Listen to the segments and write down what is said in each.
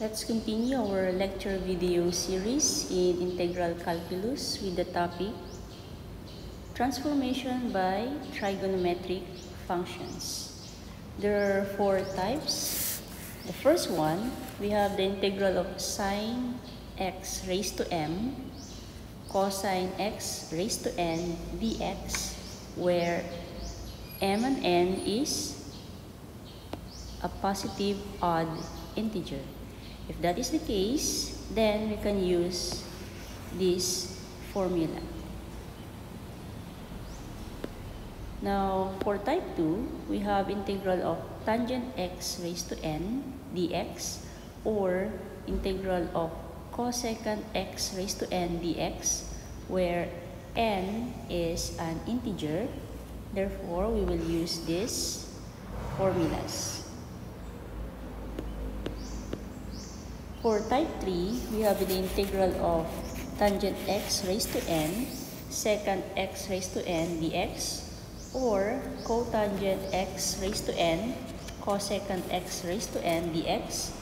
Let's continue our lecture video series in integral calculus with the topic transformation by trigonometric functions. There are four types. The first one, we have the integral of sine x raised to m, cosine x raised to n dx, where m and n is a positive odd integer. If that is the case, then we can use this formula. Now, for type 2, we have integral of tangent x raised to n dx, or integral of cosecant x raised to n dx, where n is an integer. Therefore, we will use these formulas. For type 3, we have the integral of tangent x raised to n, secant x raised to n dx, or cotangent x raised to n, cosecant x raised to n dx,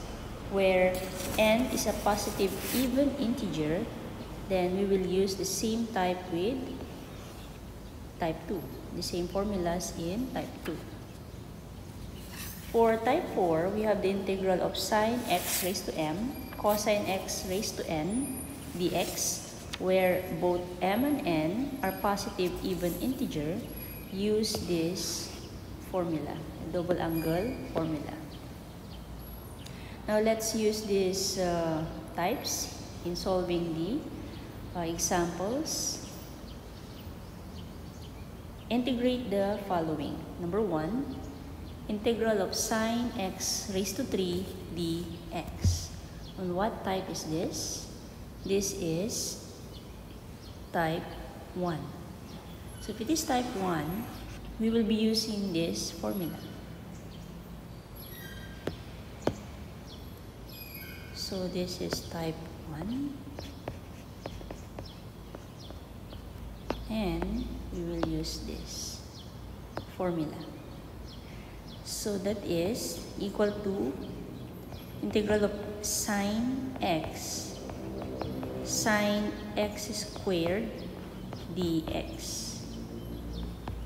where n is a positive even integer. Then we will use the same type with type 2, the same formulas in type 2. For type 4, we have the integral of sine x raised to m, cosine x raised to n dx, where both m and n are positive even integer. Use this formula, double angle formula. Now let's use these types in solving the examples. Integrate the following. Number 1, integral of sine x raised to 3 dx. And what type is this? This is type 1. So if it is type 1, we will be using this formula. So this is type 1. And we will use this formula. So that is equal to integral of sine x squared dx.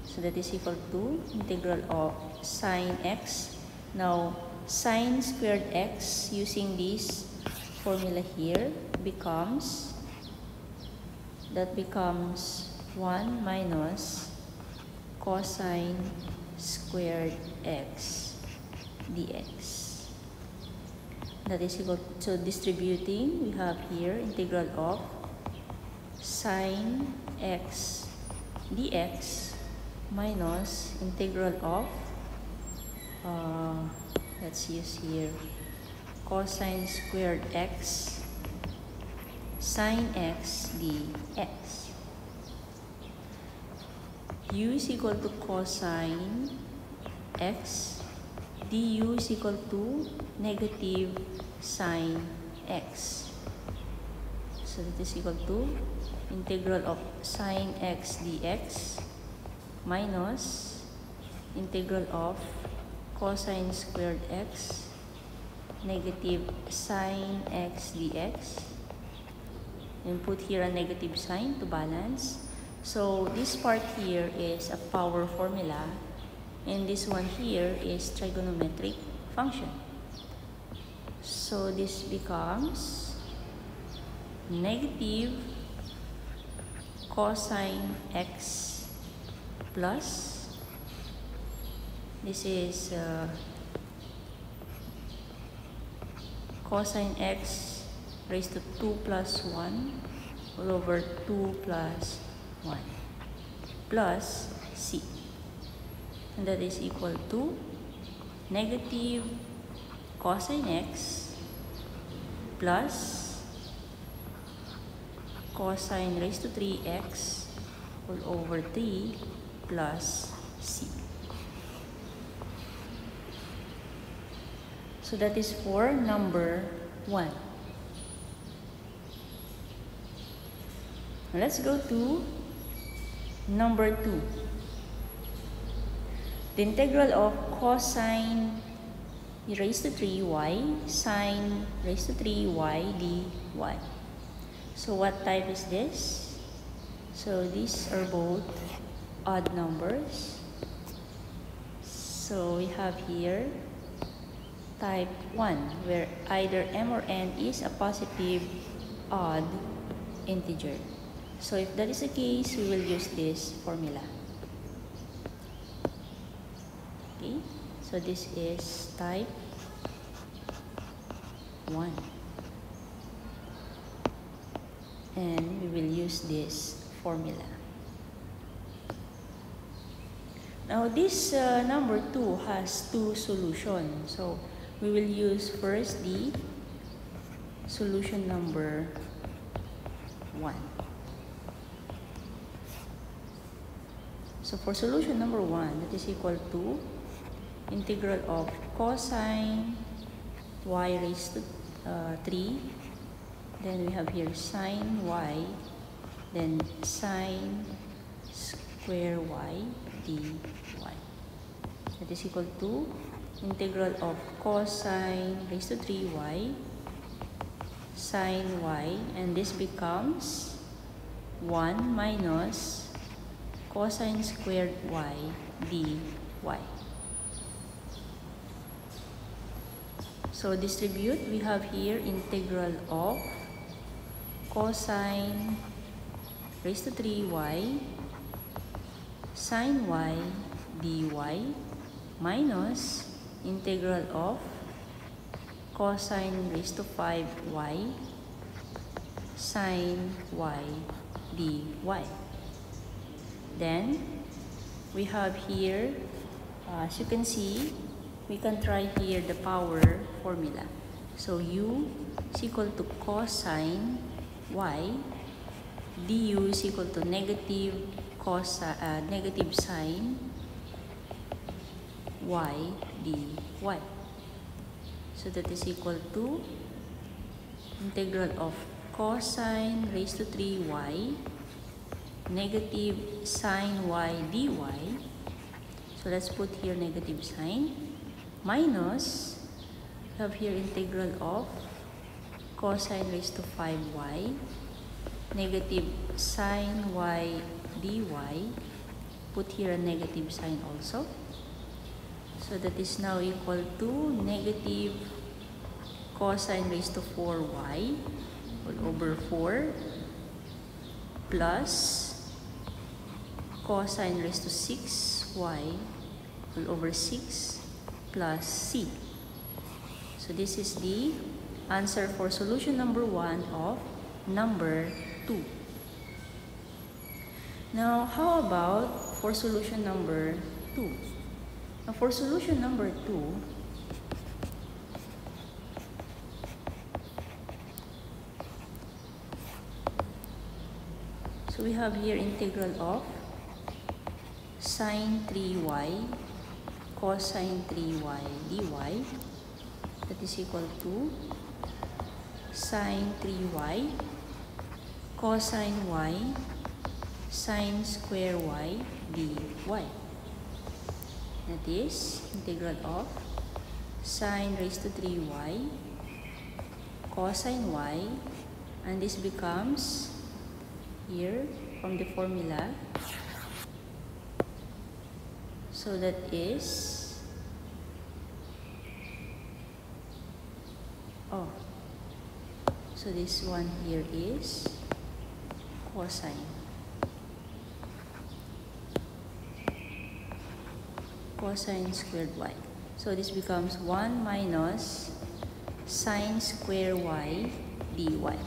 So that is equal to integral of sine x. Now sine squared x using this formula here becomes 1 minus cosine squared x dx. That is equal to, distributing, we have here integral of sine x dx minus integral of let's use here cosine squared x sine x dx. U is equal to cosine x, du is equal to negative sine x. So that is equal to integral of sine x dx minus integral of cosine squared x negative sine x dx. And put here a negative sign to balance. So this part here is a power formula, and this one here is trigonometric function. So this becomes negative cosine x plus, this is cosine x raised to 2 plus 1 all over 2 plus 1 plus c. And that is equal to negative cosine x plus cosine raised to 3x all over 3 plus c. So that is for number 1. Now let's go to number 2. The integral of cosine e raised to 3y sine raised to 3y dy. So what type is this? So these are both odd numbers. So we have here type 1, where either m or n is a positive odd integer. So if that is the case, we will use this formula. Okay, so this is type 1. And we will use this formula. Now this number 2 has two solutions. So we will use first the solution number 1. So for solution number 1, that is equal to integral of cosine y raised to 3. Then we have here sine y, then sine square y dy. That is equal to integral of cosine raised to 3y sine y, and this becomes 1 minus cosine squared y dy. So distribute, we have here integral of cosine raised to 3y sine y dy minus integral of cosine raised to 5y sine y dy. Then we have here, as you can see, we can try here the power formula. So u is equal to cosine y, du is equal to negative sine y dy. So that is equal to integral of cosine raised to 3y negative sine y dy. So let's put here negative sign minus, we have here integral of cosine raised to 5y negative sine y dy. Put here a negative sign also. So that is now equal to negative cosine raised to 4y all over 4 plus cosine raised to 6y all over 6 plus c. So this is the answer for solution number 1 of number 2. Now, how about for solution number 2? Now, for solution number 2, so we have here integral of sine 3y cosine 3y dy. That is equal to sine 3y cosine y sine square y dy. That is integral of sine raised to 3y cosine y, and this becomes here from the formula. So that is, so this one here is cosine squared y. So this becomes 1 minus sine square y dy. Okay.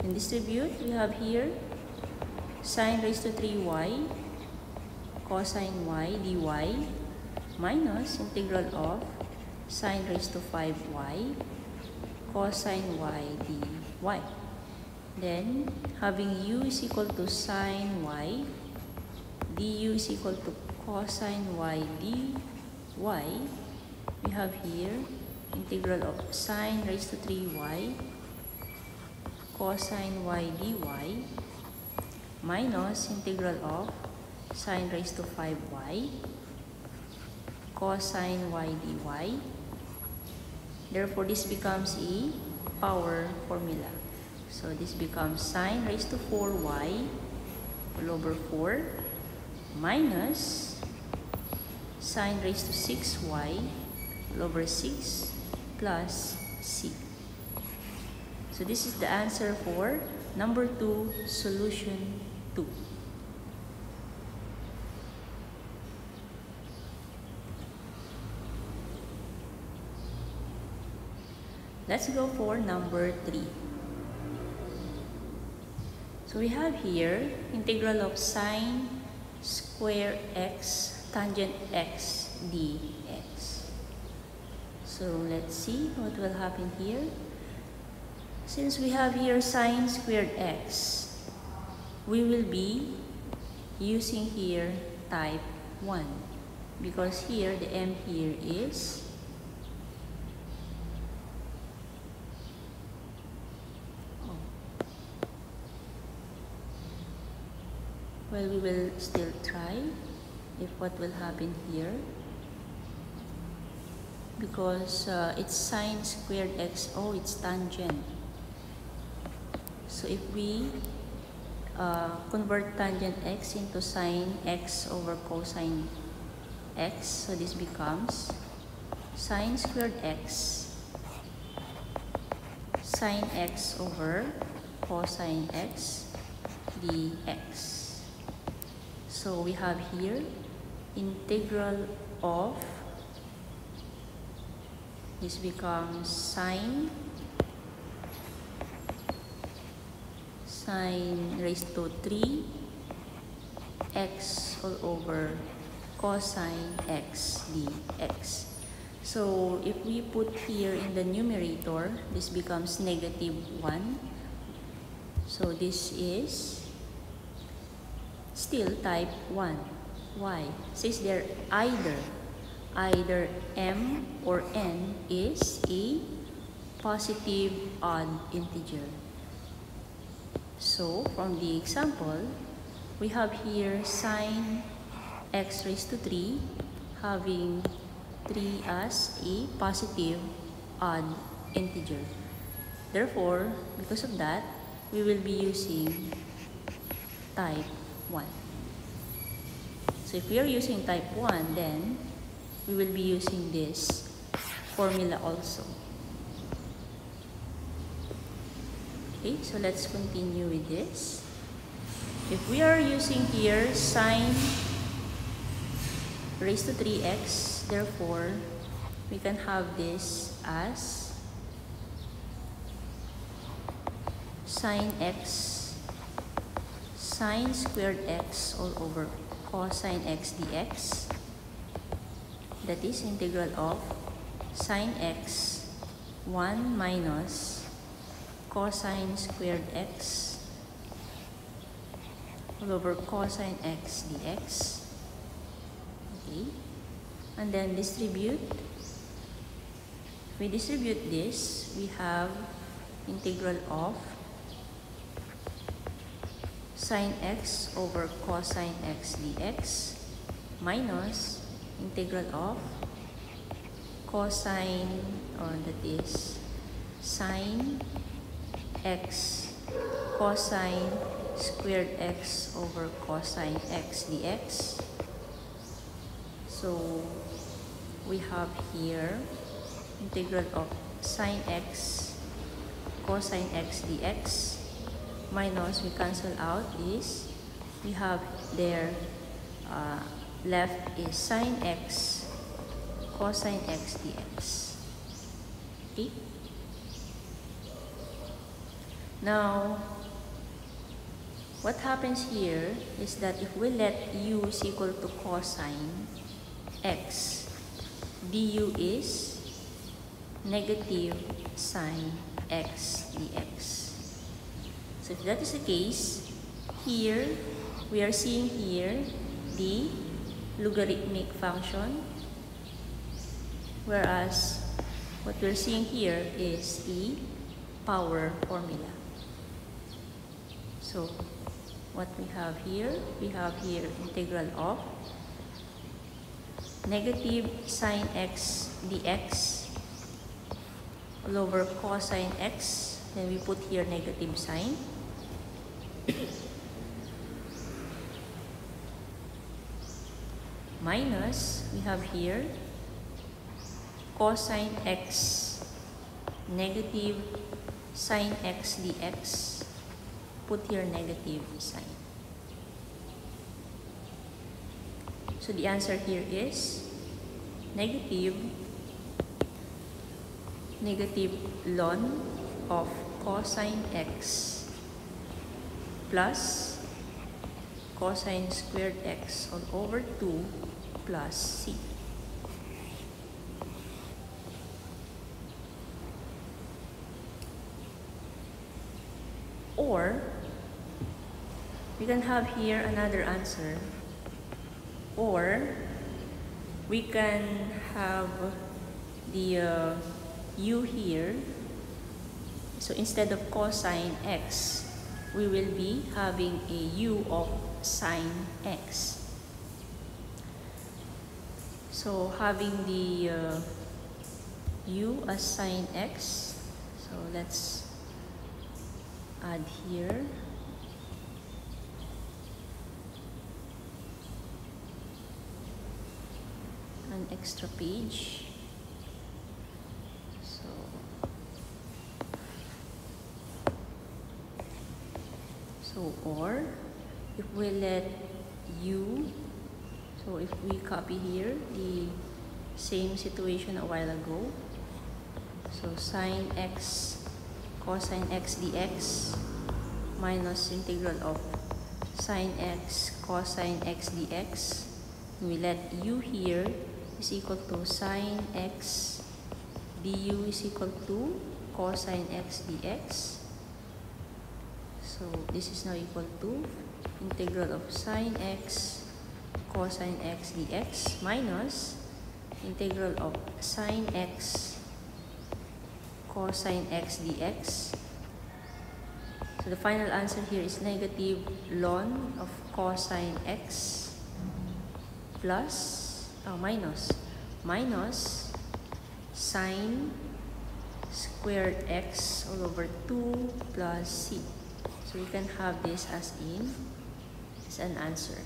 And distribute, we have here sine raised to 3y cosine y dy minus integral of sine raised to 5y cosine y dy. Then having u is equal to sine y, du is equal to cosine y dy, we have here integral of sine raised to 3y cosine y dy minus integral of sine raised to 5y cosine y dy Therefore, this becomes a power formula. So this becomes sine raised to 4y all over 4 minus sine raised to 6y all over 6 plus c. So this is the answer for number 2, solution 2. Let's go for number 3. So we have here integral of sine square x tangent x dx. So let's see what will happen here. Since we have here sine squared x, we will be using here type 1 because here the m here is well, we will still try if what will happen here because it's sine squared x. Oh, it's tangent. So if we convert tangent x into sine x over cosine x, so this becomes sine squared x sine x over cosine x dx. So we have here integral of, this becomes sine raised to 3 x all over cosine x dx. So if we put here in the numerator, this becomes negative 1. So this is still type 1. Why? Since there either m or n is a positive odd integer. So from the example, we have here sine x raised to 3 having 3 as a positive odd integer. Therefore, because of that, we will be using type 1. So if we are using type 1, then we will be using this formula also. Okay, so let's continue with this. If we are using here sine raised to 3x, therefore we can have this as sine x sine squared x all over cosine x dx. That is integral of sine x 1 minus cosine squared x all over cosine x dx. Okay, and then distribute. If we distribute this, we have integral of sine x over cosine x dx minus integral of cosine, or that is sine x cosine squared x over cosine x dx. So we have here integral of sine x cosine x dx minus, we cancel out this, we have there left is sine x cosine x dx. Okay, now what happens here is that if we let u is equal to cosine x, du is negative sine x dx. So if that is the case, here we are seeing here the logarithmic function, whereas what we're seeing here is the power formula. So what we have here integral of negative sine x dx all over cosine x. Then we put here negative sign. Minus, we have here cosine x negative sine x dx. Put here negative sign. So the answer here is negative ln of cosine x plus cosine squared x all over 2 plus c. Or we can have here another answer, or we can have the u here. So instead of cosine x, we will be having a u of sine x. So having the u as sine x, so let's add here an extra page. So or if we let u, so if we copy here the same situation a while ago, so sine x cosine x dx minus integral of sine x cosine x dx, we let u here is equal to sine x du is equal to cosine x dx. So this is now equal to integral of sine x cosine x dx minus integral of sine x cosine x dx. So the final answer here is negative ln of cosine x plus minus sine squared x all over 2 plus c. So we can have this as an answer.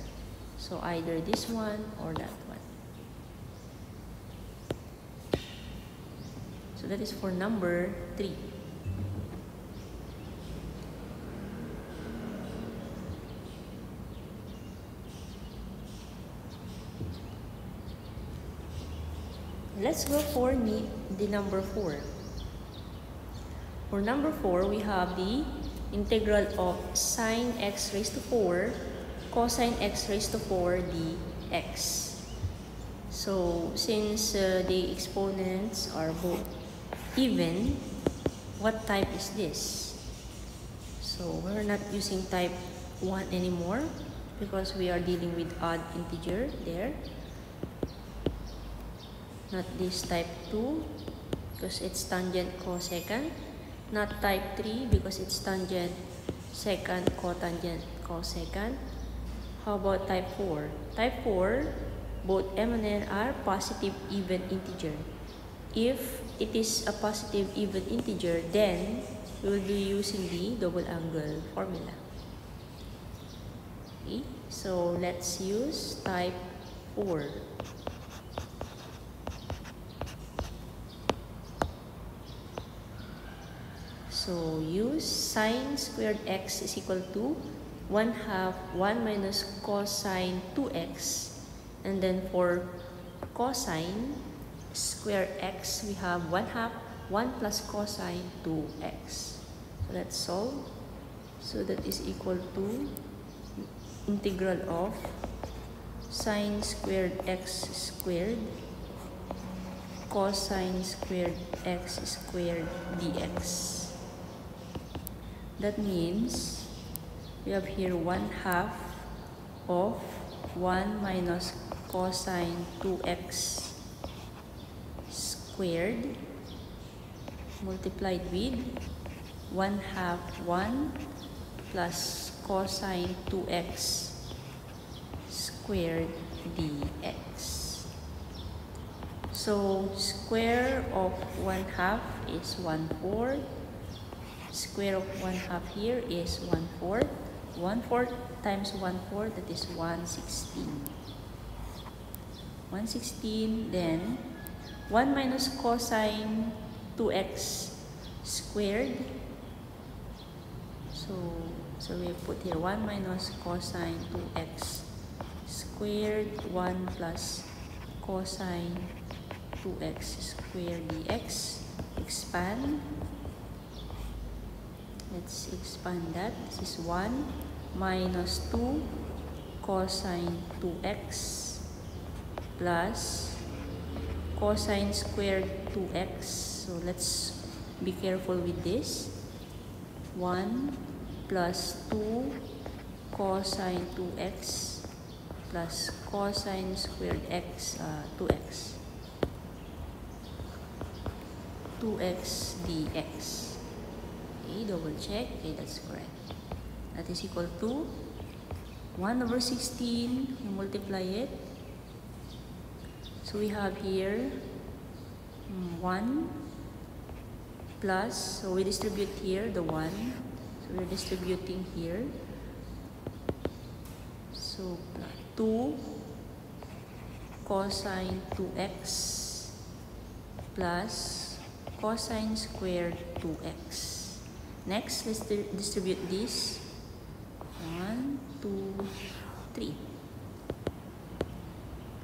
So either this one or that one. So that is for number 3. Let's go for the number 4. For number 4, we have the integral of sine x raised to 4 cosine x raised to 4 dx. So since the exponents are both even, what type is this? So we're not using type 1 anymore because we are dealing with odd integer there. Not this type 2 because it's tangent cosecant. Not type 3 because it's tangent secant cotangent cosecant. How about type 4? Type 4, both m and n are positive even integer. If it is a positive even integer, then we will be using the double angle formula. Okay, so let's use type 4. So use sine squared x is equal to 1/2 1 minus cosine 2x, and then for cosine square x we have 1/2 1 plus cosine 2x. So let's solve. So that is equal to integral of sine squared x squared cosine squared x squared dx. That means we have here 1/2 of 1 minus cosine 2x squared multiplied with 1/2 1 plus cosine 2x squared dx. So square of 1/2 is 1/4. Square of 1/2 here is 1/4. 1/4 times 1/4, that is 1/16. 1/16, then 1 minus cosine 2x squared. So we put here 1 minus cosine 2x squared, 1 plus cosine 2x squared dx. Expand. Let's expand that. This is 1 minus 2 cosine 2x plus cosine squared 2x. So let's be careful with this. 1 plus 2 cosine 2x plus cosine squared x 2x. 2x dx. Okay, double check. Okay, that's correct. That is equal to 1/16. You multiply it. So we have here 1 plus, so we distribute here the 1. So we're distributing here. So 2 cosine 2x plus cosine squared 2x. Next, let's distribute this. 1, 2, 3.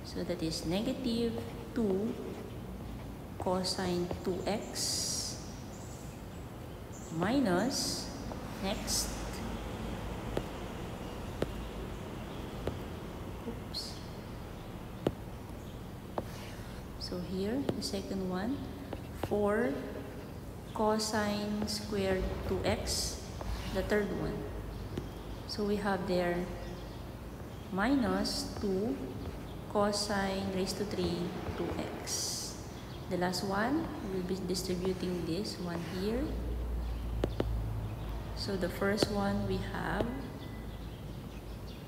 So that is negative 2 cosine 2x minus, next, oops. So here, the second one, 4 cosine squared 2x, the third one. So we have there minus 2 cosine raised to 3 2x. The last one, we'll be distributing this one here. So the first one, we have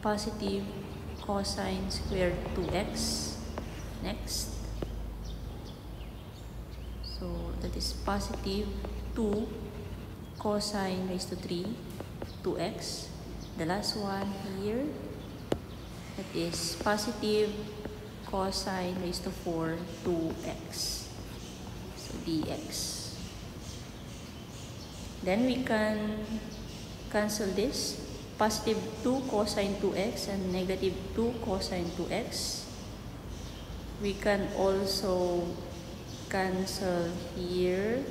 positive cosine squared 2x. Next. So that is positive 2 cosine raised to 3 2x. The last one here, that is positive cosine raised to 4 2x. So dx. Then we can cancel this. Positive 2 cosine 2x and negative 2 cosine 2x. We can also cancel here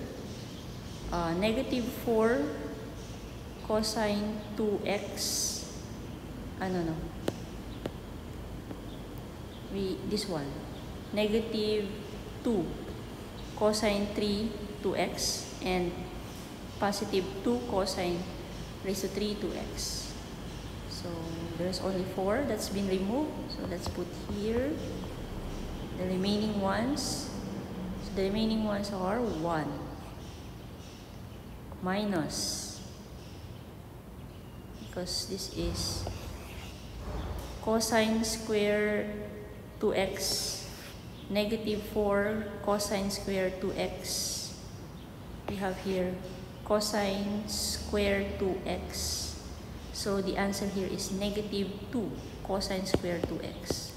negative 4 cosine 2x. No. This one. Negative 2 cosine 3 2x and positive 2 cosine raised to 3 2x. So there's only 4 that's been removed. So let's put here the remaining ones. The remaining ones are 1 minus, because this is cosine square 2x, negative 4 cosine square 2x. We have here cosine square 2x. So the answer here is negative 2 cosine square 2x.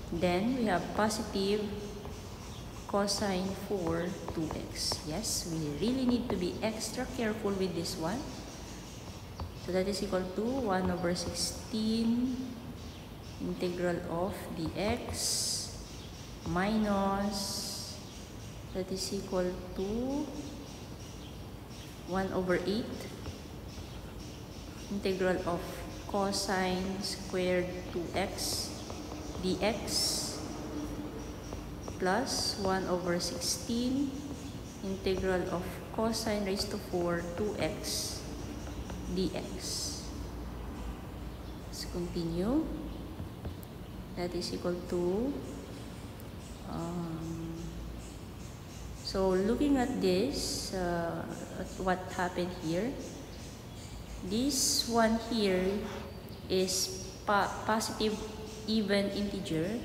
Then we have positive cosine 4 2x. Yes, we really need to be extra careful with this one. So that is equal to 1/16 integral of dx minus, that is equal to 1/8 integral of cosine squared 2x dx plus 1/16 integral of cosine raised to 4 2x dx. Let's continue. That is equal to so looking at this, what happened here, this one here is positive even integer,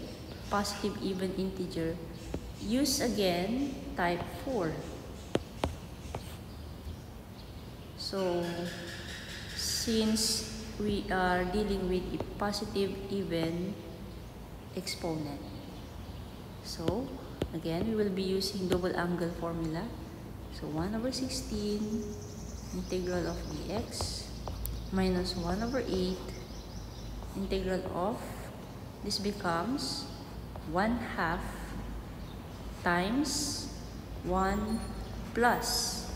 positive even integer, use again type 4. So, since we are dealing with a positive even exponent. So, again, we will be using double angle formula. So, 1 over 16 integral of dx minus 1 over 8 integral of, this becomes 1/2 times 1 plus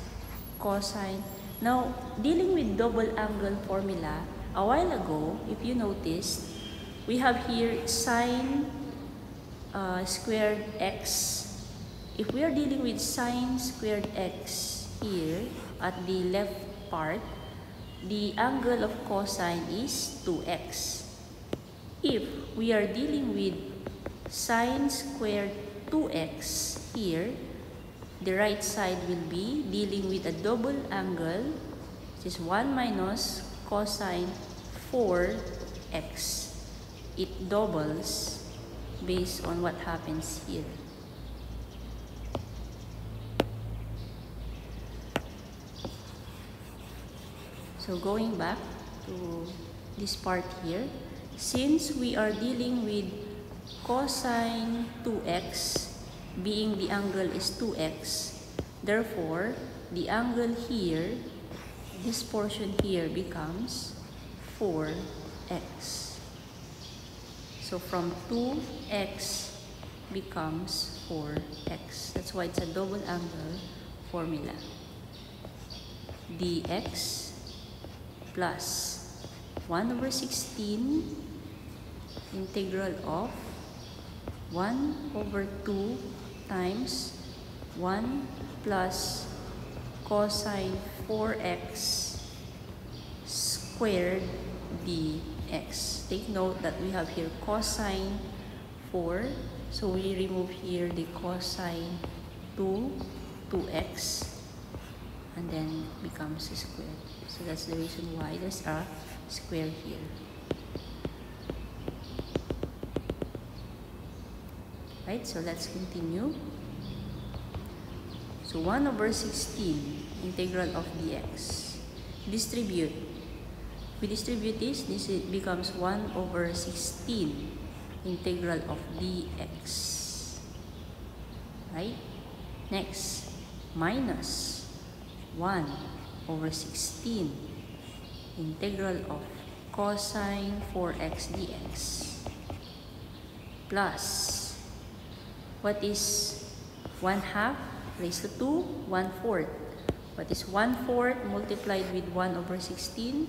cosine. Now, dealing with double angle formula, a while ago, if you noticed, we have here sine squared x. If we are dealing with sine squared x here at the left part, the angle of cosine is 2x. If we are dealing with sine squared 2x here, the right side will be dealing with a double angle, which is 1 minus cosine 4x. It doubles based on what happens here. So going back to this part here, since we are dealing with cosine 2x, being the angle is 2x, therefore, the angle here, this portion here becomes 4x. So from 2x becomes 4x. That's why it's a double angle formula. dx plus 1 over 16 integral of 1 over 2 times 1 plus cosine 4x squared dx. Take note that we have here cosine 4, so we remove here the cosine 2x, and then becomes a square. So that's the reason why there's a square here. Right, so let's continue. So 1 over 16 integral of dx. Distribute. We distribute this becomes 1 over 16 integral of dx. Right? Next, minus 1 over 16 integral of cosine 4x dx plus, what is 1/2 raised to 2? 1/4. What is 1/4 multiplied with 1 over 16?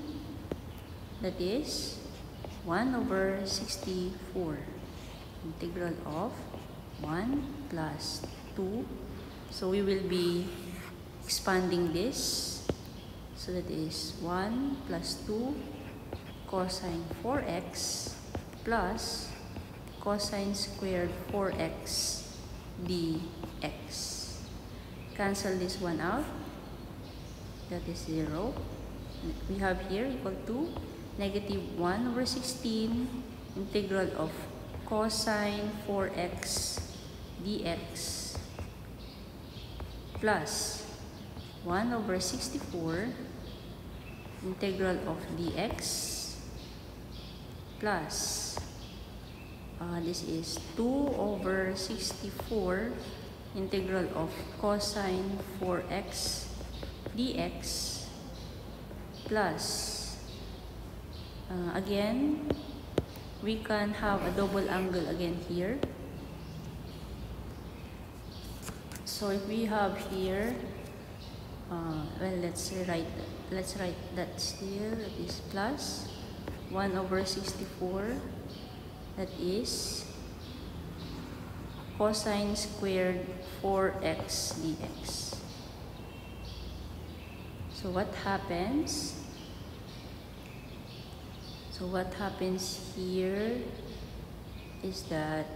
That is 1 over 64. Integral of 1 plus 2. So we will be expanding this. So that is 1 plus 2 cosine 4x plus cosine squared 4x dx. Cancel this one out. That is 0. We have here equal to negative 1 over 16 integral of cosine 4x dx plus 1 over 64 integral of dx plus this is 2 over 64 integral of cosine 4x dx plus again we can have a double angle again here. So if we have here well, let's write that still. That is plus 1 over 64, that is cosine squared 4x dx. So what happens? So what happens here is that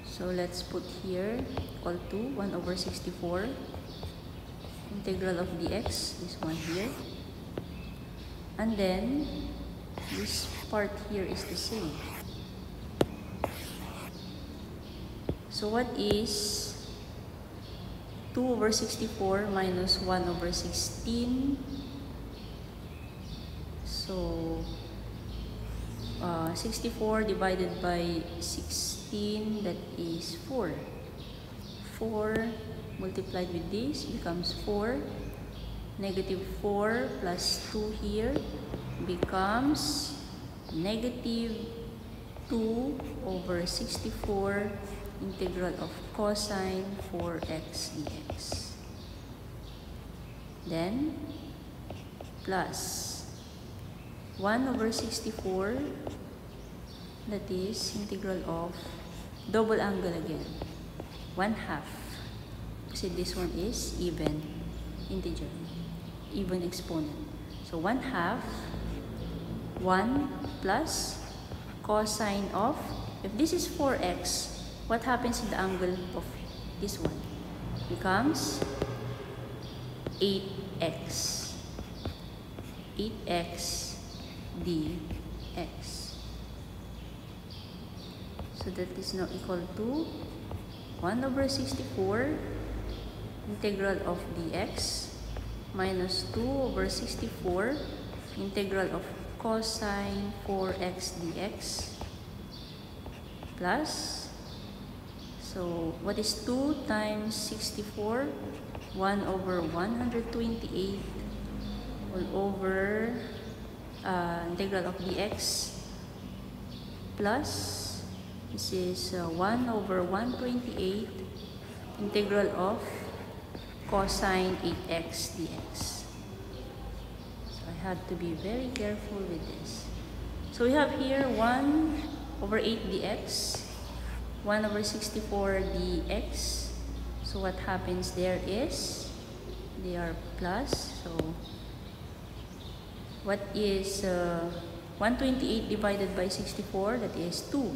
so let's put here equal to 1 over 64 integral of dx, this one here, And then this part here is the same. So what is 2 over 64 minus 1 over 16? So 64 divided by 16, that is 4. 4 multiplied with this becomes 4. Negative 4 plus 2 here becomes negative 2 over 64 integral of cosine 4x dx. Then plus 1 over 64, that is integral of double angle again, 1/2. Kasi this one is even integer, even exponent. So 1/2, 1 plus cosine of, if this is 4x, what happens in the angle of this one? Becomes 8x. 8x dx. So that is now equal to 1 over 64 integral of dx minus 2 over 64 integral of cosine 4x dx plus, so what is 2 times 64? 1 over 128 all over integral of dx plus, this is 1 over 128 integral of cosine 8x dx. So I have to be very careful with this. So we have here 1 over 8 dx, 1 over 64 dx. So what happens there is, they are plus. So what is 128 divided by 64? That is 2.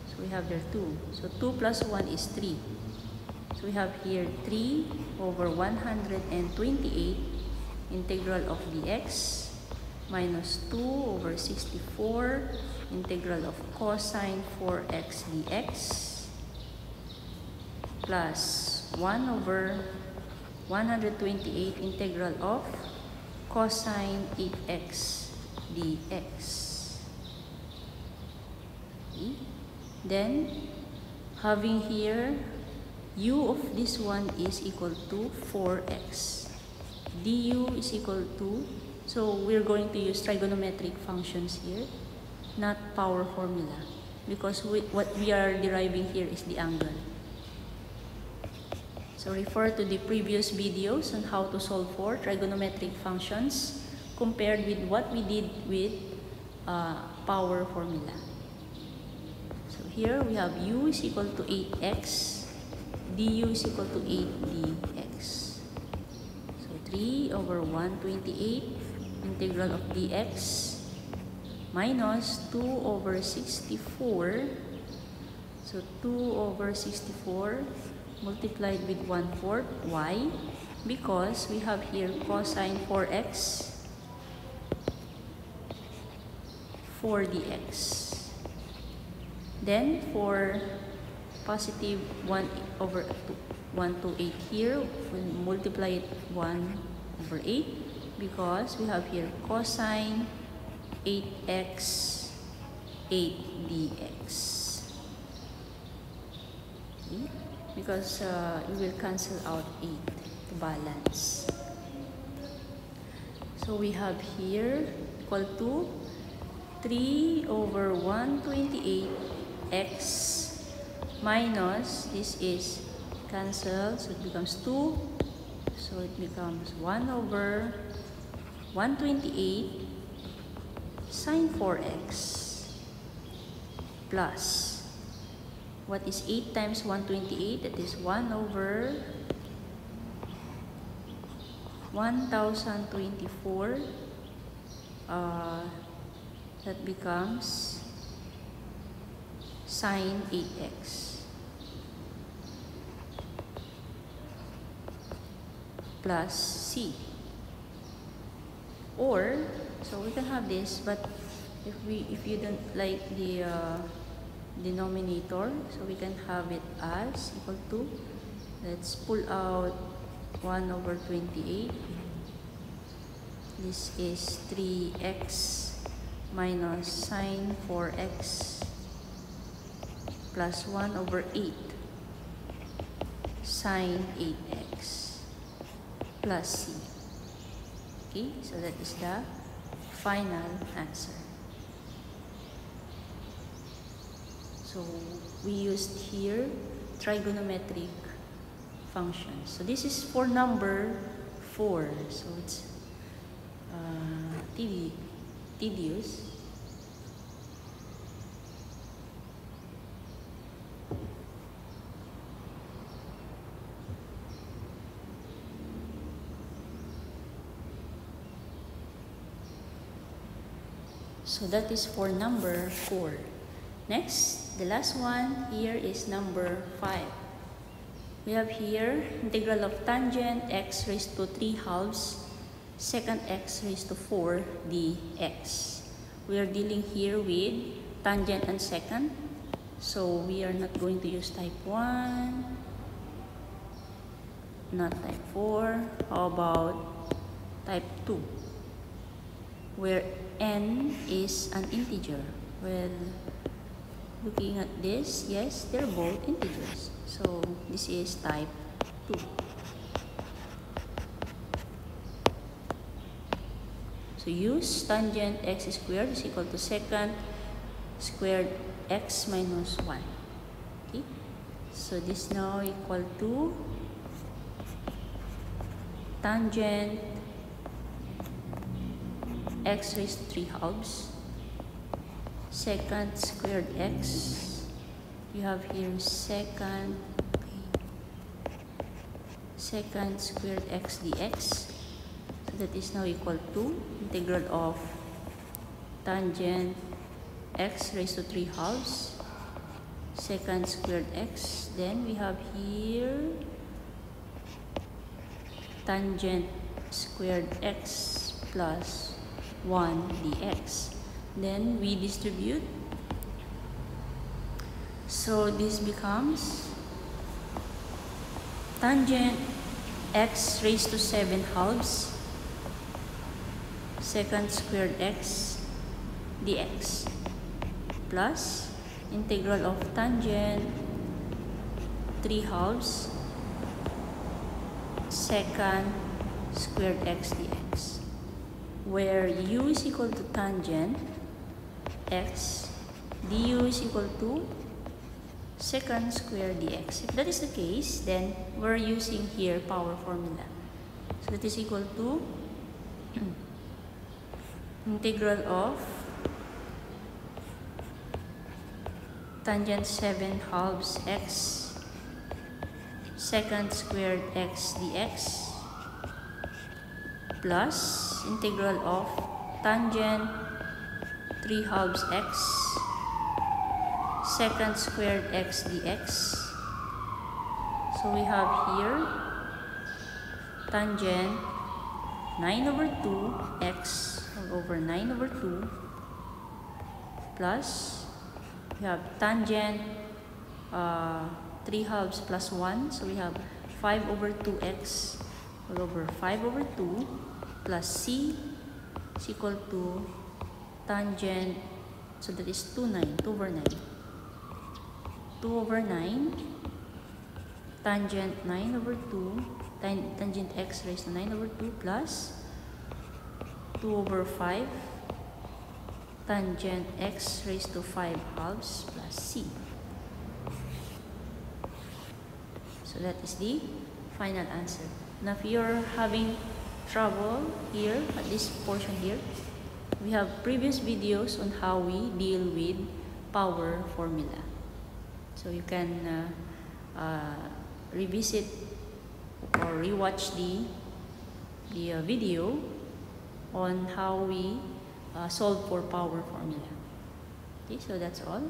So we have there 2. So 2 plus 1 is 3. So we have here 3 over 128 integral of dx minus 2 over 64 integral of cosine 4x dx plus 1 over 128 integral of cosine 8x dx. Okay. Then having here u of this one is equal to 4x. du is equal to, so we're going to use trigonometric functions here, not power formula, because what we are deriving here is the angle. So refer to the previous videos on how to solve for trigonometric functions compared with what we did with power formula. So here we have u is equal to 8x, du is equal to 8 dx. So 3 over 128 integral of dx minus 2 over 64. So 2 over 64 multiplied with 1/4. Why? Because we have here cosine 4x 4 dx. Then for positive 1 over 128 here, we'll multiply it 1 over 8 because we have here cosine 8x 8 dx. Okay? Because we will cancel out 8 to balance. So we have here equal to 3 over 128 x minus, this is cancelled, so it becomes 2. So it becomes 1 over 128 sine 4x plus, what is 8 times 128? That is 1 over 1024. That becomes sine 8x plus c. Or So we can have this, but if you don't like the denominator, so we can have it as equal to, let's pull out 1 over 28. This is 3x minus sine 4x plus 1 over 8 sine 8x plus c. Okay, so that is the final answer. So we used here trigonometric functions. So this is for number 4. So it's tedious. So that is for number 4. Next, the last one here is number 5. We have here integral of tangent x raised to 3/2 secant x raised to 4 dx. We are dealing here with tangent and secant. So we are not going to use type 1, not type 4. How about type 2? Where n is an integer. Well, looking at this, yes, they're both integers. So this is type 2. So use tangent x squared is equal to secant squared x minus 1. Okay, so this now equal to tangent x raised to 3/2 secant squared x. You have here secant squared x dx. So that is now equal to integral of tangent x raised to 3/2 secant squared x. Then we have here tangent squared x plus 1 dx. Then we distribute. So this becomes tangent x raised to 7/2 secant squared x dx plus integral of tangent 3/2 secant squared x dx, where u is equal to tangent x, du is equal to secant squared dx. If that is the case, then we're using here power formula. So that is equal to integral of tangent 7/2 x secant squared x dx plus integral of tangent 3/2 x secant squared x dx. So we have here tangent 9 over 2 x all over 9 over 2 plus we have tangent 3/2 plus 1. So we have 5 over 2x all over 5 over 2 plus c is equal to tangent, so that is 2 over 9 tangent 9 over 2 tangent x raised to 9 over 2 plus 2 over 5 tangent x raised to 5/2 plus c. So that is the final answer. Now if you're having trouble here at this portion here, we have previous videos on how we deal with power formula. So you can revisit or rewatch the video on how we solve for power formula. Okay, so that's all.